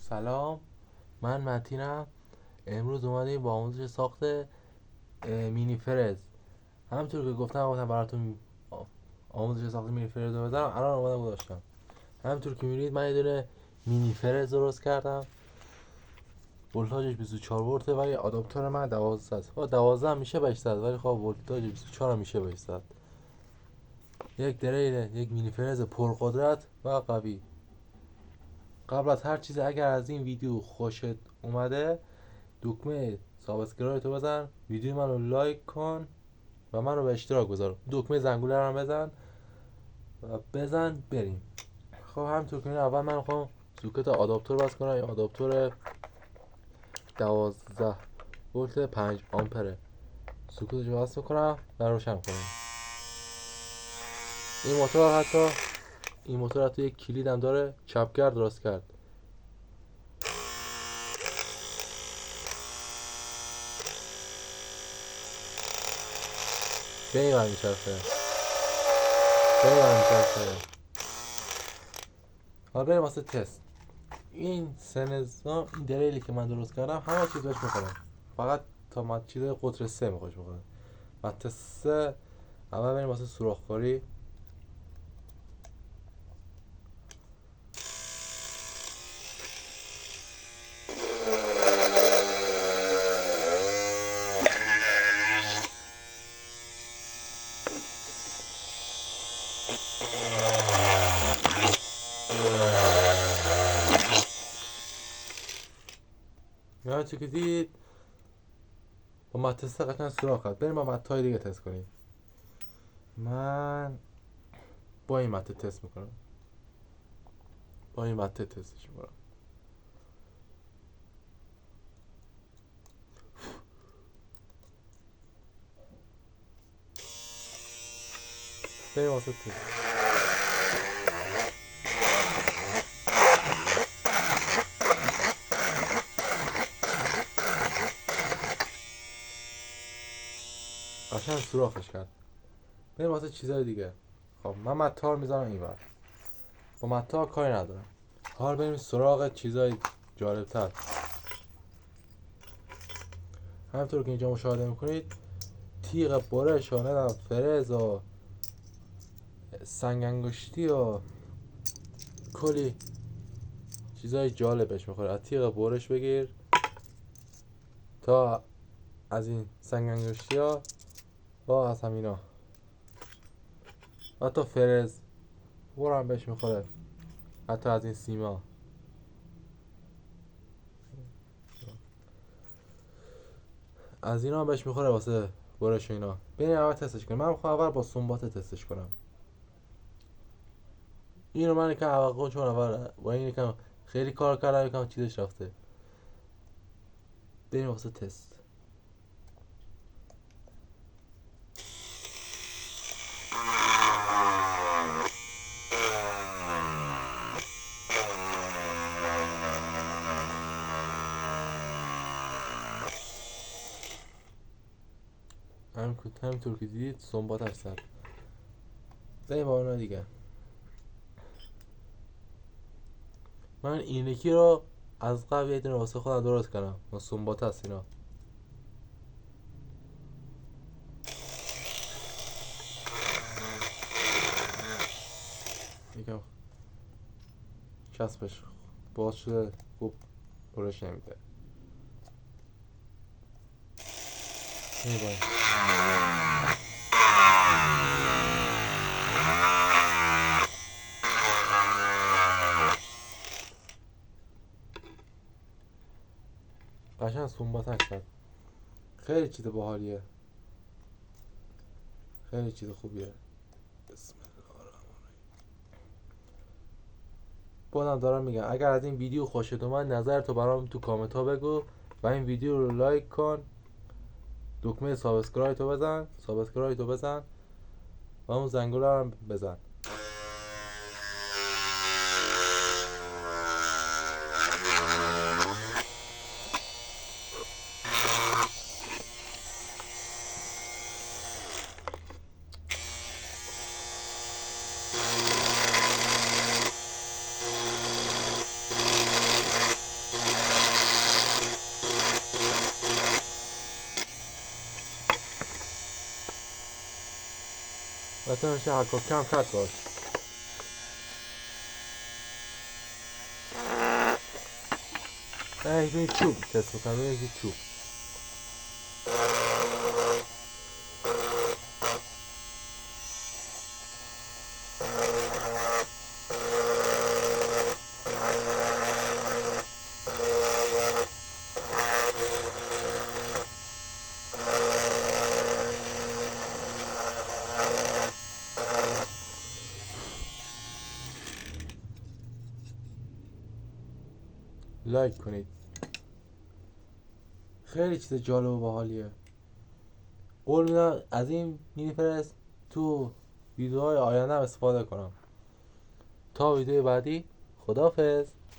سلام، من متینم. امروز اومدیم با آموزش ساخت مینی فرز. همونطور که گفتم براتون آموزش ساخت مینی فرز رو بذارم. الان اومدم گذاشتم. همونطور که میبینید من یه دونه مینی فرز درست کردم. ولتاژش 24 ولته ولی آداپتور من 12 است. 12 هم میشه 800 ولی خب ولتاژ 24 هم میشه 800. یک دریل، یک مینی فرز پرقدرت و قوی. قبل از هر چیز اگر از این ویدیو خوشت اومده دکمه سابسکرایب تو بزن، ویدیو منو لایک کن و منو به اشتراک بذار. دکمه زنگوله رو هم بزن و بزن بریم. خب همونطور که اول من میخوام سوکت آداپتور باز کنم. این آداپتور 12 ولت 5 آمپره. سوکتش رو باز میکنم و روشن کنم. این موتور حتی یک کلید هم داره، چپگرد راست کرد. به این ور میچرخه. حالا بریم واسه تست. این سه نظام، این دریلی که من درست کردم همه چیز بهش میخوره، فقط تا چیز قطر 3 میخوش میخوره. و تست 3 اول بریم واسه سوراخ‌کاری. یا چی که دید با متست قطعا سوراخ کرد. بریم با متهای دیگه تست کنیم. من با این مته تست میکنم. تستش میکنم. بریم واسه تست. قشنگ سوراخش کرد. بریم واسه چیزای دیگه. خب من متها رو میذارم اینور. با متها کاری ندارم. حالا بریم سراغ چیزای جالبتر. همونطور که اینجا مشاهده میکنید تیغ برش و فرز و سنگ انگشتی و کلی چیزای جالبش میخوره. از تیغ برش بگیر تا از این سنگ انگشتی ها و از همینا، حتی فرز برم بهش میخوره، حتی از این سیما. از اینا هم بهش میخوره واسه برش اینا. بریم اول تستش کنیم. من میخوام اول با سنبات تستش کنم. اینو من یکم عوض، چون اول با این یکم خیلی کار کردم، یکم چیزش رفته. بریم واسه تست. همینطور که دیدید سنباتش زد. بریم با اونا دیگه. من این یکی رو از قبل یه دونه واسه خودم درست کردم با سنبات هست. اینا یکم چسبش باز شده، خوب برش نمیده. قشنگ سنباتش زد. خیلی چیز باحالیه، خیلی چیز خوبیه. بسم الله الرحمن الرحیم. بازم دارم میگم اگر از این ویدیو خوشت اومد نظرتو برام تو کامنت ها بگو و این ویدیو رو لایک کن. دکمه سابسکرایب تو بزن و اون زنگوله رو بزن. و تو همیشه حکا کم کت باش. نه روی چوب تست بکنم، روی چوب. لایک کنید، خیلی چیز جالب و باحالیه. قول میدم از این مینیفرست تو ویدیوهای آینده هم استفاده کنم. تا ویدیو بعدی، خداحافظ.